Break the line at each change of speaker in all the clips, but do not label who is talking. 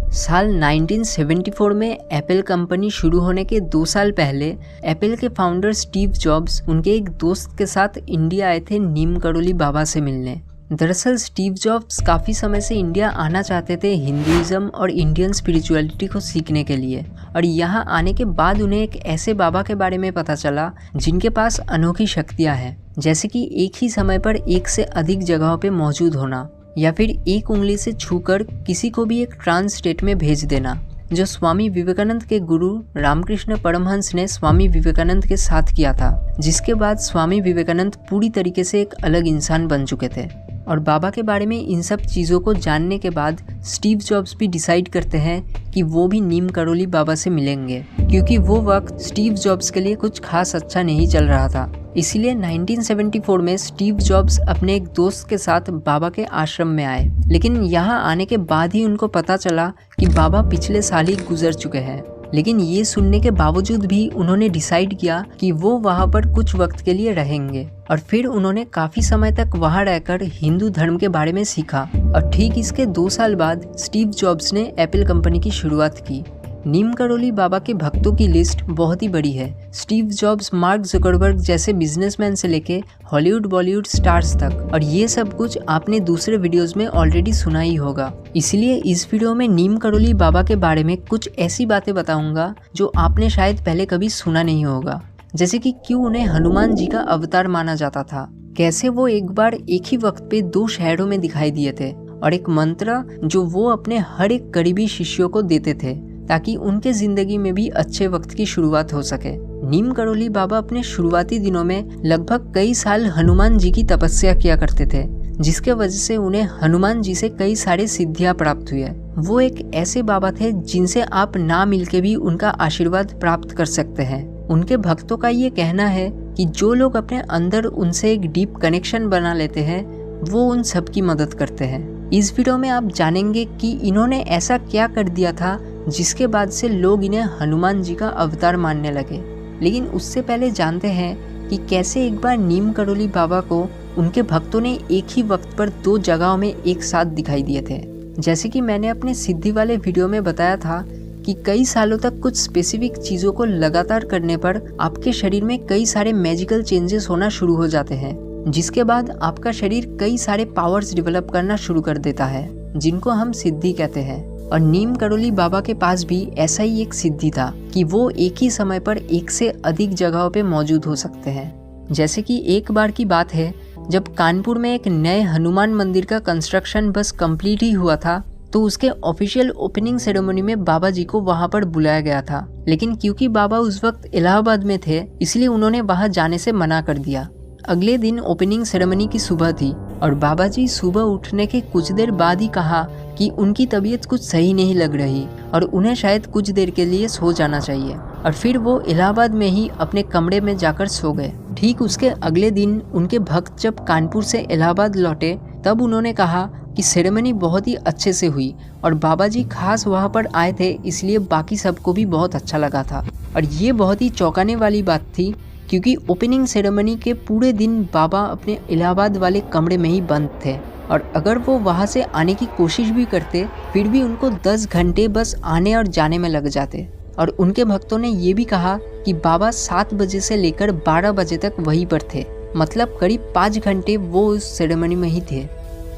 साल 1974 में Apple company शुरू होने के 2 साल पहले एप्पल के फाउंडर स्टीव जॉब्स उनके एक दोस्त के साथ इंडिया आए थे नीम करोली बाबा से मिलने। दरअसल स्टीव जॉब्स काफ़ी समय से इंडिया आना चाहते थे हिंदुइज्म और इंडियन स्पिरिचुअलिटी को सीखने के लिए, और यहाँ आने के बाद उन्हें एक ऐसे बाबा के बारे में पता चला जिनके पास अनोखी शक्तियाँ हैं, जैसे कि एक ही समय पर एक से अधिक जगहों पे मौजूद होना या फिर एक उंगली से छूकर किसी को भी एक ट्रांस स्टेट में भेज देना, जो स्वामी विवेकानंद के गुरु रामकृष्ण परमहंस ने स्वामी विवेकानंद के साथ किया था, जिसके बाद स्वामी विवेकानंद पूरी तरीके से एक अलग इंसान बन चुके थे। और बाबा के बारे में इन सब चीज़ों को जानने के बाद स्टीव जॉब्स भी डिसाइड करते हैं कि वो भी नीम करोली बाबा से मिलेंगे, क्योंकि वो वक्त स्टीव जॉब्स के लिए कुछ खास अच्छा नहीं चल रहा था। इसीलिए 1974 में स्टीव जॉब्स अपने एक दोस्त के साथ बाबा के आश्रम में आए, लेकिन यहाँ आने के बाद ही उनको पता चला कि बाबा पिछले साल ही गुजर चुके हैं। लेकिन ये सुनने के बावजूद भी उन्होंने डिसाइड किया कि वो वहाँ पर कुछ वक्त के लिए रहेंगे, और फिर उन्होंने काफ़ी समय तक वहाँ रहकर हिंदू धर्म के बारे में सीखा। और ठीक इसके 2 साल बाद स्टीव जॉब्स ने एप्पल कंपनी की शुरुआत की। नीम करोली बाबा के भक्तों की लिस्ट बहुत ही बड़ी है। स्टीव जॉब्स मार्क जुकरबर्ग जैसे बिजनेसमैन से लेके हॉलीवुड बॉलीवुड स्टार्स तक, और ये सब कुछ आपने दूसरे वीडियोस में ऑलरेडी सुना ही होगा। इसलिए इस वीडियो में नीम करोली बाबा के बारे में कुछ ऐसी बातें बताऊंगा जो आपने शायद पहले कभी सुना नहीं होगा, जैसे कि क्यों उन्हें हनुमान जी का अवतार माना जाता था, कैसे वो एक बार एक ही वक्त पे 2 शहरों में दिखाई दिए थे, और एक मंत्र जो वो अपने हर एक करीबी शिष्यों को देते थे ताकि उनके जिंदगी में भी अच्छे वक्त की शुरुआत हो सके। नीम करोली बाबा अपने शुरुआती दिनों में लगभग कई साल हनुमान जी की तपस्या किया करते थे, जिसके वजह से उन्हें हनुमान जी से कई सारे सिद्धियां प्राप्त हुई है। वो एक ऐसे बाबा थे जिनसे आप ना मिलके भी उनका आशीर्वाद प्राप्त कर सकते हैं। उनके भक्तों का ये कहना है कि जो लोग अपने अंदर उनसे एक डीप कनेक्शन बना लेते हैं, वो उन सब की मदद करते हैं। इस वीडियो में आप जानेंगे कि इन्होंने ऐसा क्या कर दिया था जिसके बाद से लोग इन्हें हनुमान जी का अवतार मानने लगे। लेकिन उससे पहले जानते हैं कि कैसे एक बार नीम करोली बाबा को उनके भक्तों ने एक ही वक्त पर 2 जगहों में एक साथ दिखाई दिए थे। जैसे कि मैंने अपने सिद्धि वाले वीडियो में बताया था कि कई सालों तक कुछ स्पेसिफिक चीज़ों को लगातार करने पर आपके शरीर में कई सारे मैजिकल चेंजेस होना शुरू हो जाते हैं, जिसके बाद आपका शरीर कई सारे पावर्स डेवलप करना शुरू कर देता है, जिनको हम सिद्धि कहते हैं। और नीम करोली बाबा के पास भी ऐसा ही एक सिद्धि था कि वो एक ही समय पर एक से अधिक जगहों पे मौजूद हो सकते हैं। जैसे कि एक बार की बात है, जब कानपुर में एक नए हनुमान मंदिर का कंस्ट्रक्शन बस कंप्लीट ही हुआ था, तो उसके ऑफिशियल ओपनिंग सेरेमनी में बाबा जी को वहां पर बुलाया गया था। लेकिन क्योंकि बाबा उस वक्त इलाहाबाद में थे, इसलिए उन्होंने वहां जाने से मना कर दिया। अगले दिन ओपनिंग सेरेमनी की सुबह थी, और बाबा जी सुबह उठने के कुछ देर बाद ही कहा कि उनकी तबीयत कुछ सही नहीं लग रही और उन्हें शायद कुछ देर के लिए सो जाना चाहिए, और फिर वो इलाहाबाद में ही अपने कमरे में जाकर सो गए। ठीक उसके अगले दिन उनके भक्त जब कानपुर से इलाहाबाद लौटे, तब उन्होंने कहा कि सेरेमनी बहुत ही अच्छे से हुई और बाबा जी खास वहाँ पर आए थे, इसलिए बाकी सबको भी बहुत अच्छा लगा था। और ये बहुत ही चौंकाने वाली बात थी, क्योंकि ओपनिंग सेरेमनी के पूरे दिन बाबा अपने इलाहाबाद वाले कमरे में ही बंद थे, और अगर वो वहाँ से आने की कोशिश भी करते, फिर भी उनको 10 घंटे बस आने और जाने में लग जाते। और उनके भक्तों ने ये भी कहा कि बाबा 7 बजे से लेकर 12 बजे तक वहीं पर थे, मतलब करीब 5 घंटे वो उस सेरेमनी में ही थे।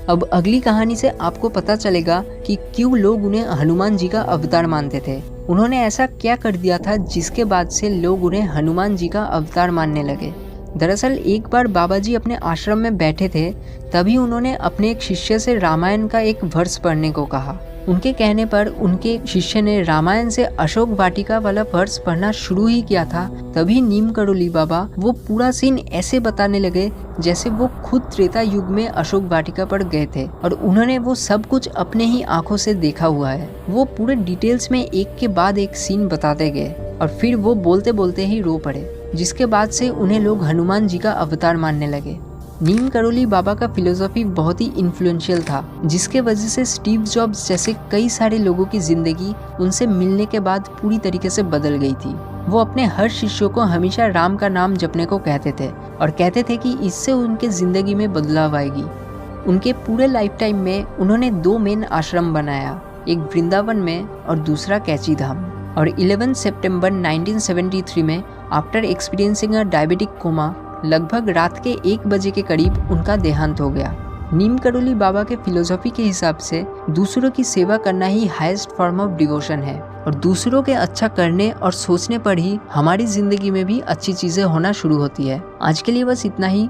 अब अगली कहानी से आपको पता चलेगा कि क्यों लोग उन्हें हनुमान जी का अवतार मानते थे। उन्होंने ऐसा क्या कर दिया था जिसके बाद से लोग उन्हें हनुमान जी का अवतार मानने लगे। दरअसल एक बार बाबा जी अपने आश्रम में बैठे थे, तभी उन्होंने अपने एक शिष्य से रामायण का एक वर्ष पढ़ने को कहा। उनके कहने पर उनके शिष्य ने रामायण से अशोक वाटिका वाला वर्ष पढ़ना शुरू ही किया था। तभी नीम करोली बाबा वो पूरा सीन ऐसे बताने लगे जैसे वो खुद त्रेता युग में अशोक वाटिका पर गए थे, और उन्होंने वो सब कुछ अपने ही आंखों से देखा हुआ है। वो पूरे डिटेल्स में एक के बाद एक सीन बताते गए, और फिर वो बोलते बोलते ही रो पड़े, जिसके बाद से उन्हें लोग हनुमान जी का अवतार मानने लगे। नीम करोली बाबा का फिलोसॉफी बहुत ही इन्फ्लुएंशियल था, जिसके वजह से स्टीव जॉब्स जैसे कई सारे लोगों की जिंदगी उनसे मिलने के बाद पूरी तरीके से बदल गई थी। वो अपने हर शिष्यों को हमेशा राम का नाम जपने को कहते थे, और कहते थे कि इससे उनके जिंदगी में बदलाव आएगी। उनके पूरे लाइफ टाइम में उन्होंने 2 मेन आश्रम बनाया, एक वृंदावन में और दूसरा कैची धाम। और 11 सितंबर 1973 में after experiencing a diabetic coma लगभग रात के 1 बजे के करीब उनका देहांत हो गया। नीम करोली बाबा के फिलोसॉफी के हिसाब से दूसरों की सेवा करना ही हाईएस्ट फॉर्म ऑफ डिवोशन है और दूसरों के अच्छा करने और सोचने पर ही हमारी जिंदगी में भी अच्छी चीजें होना शुरू होती है। आज के लिए बस इतना ही।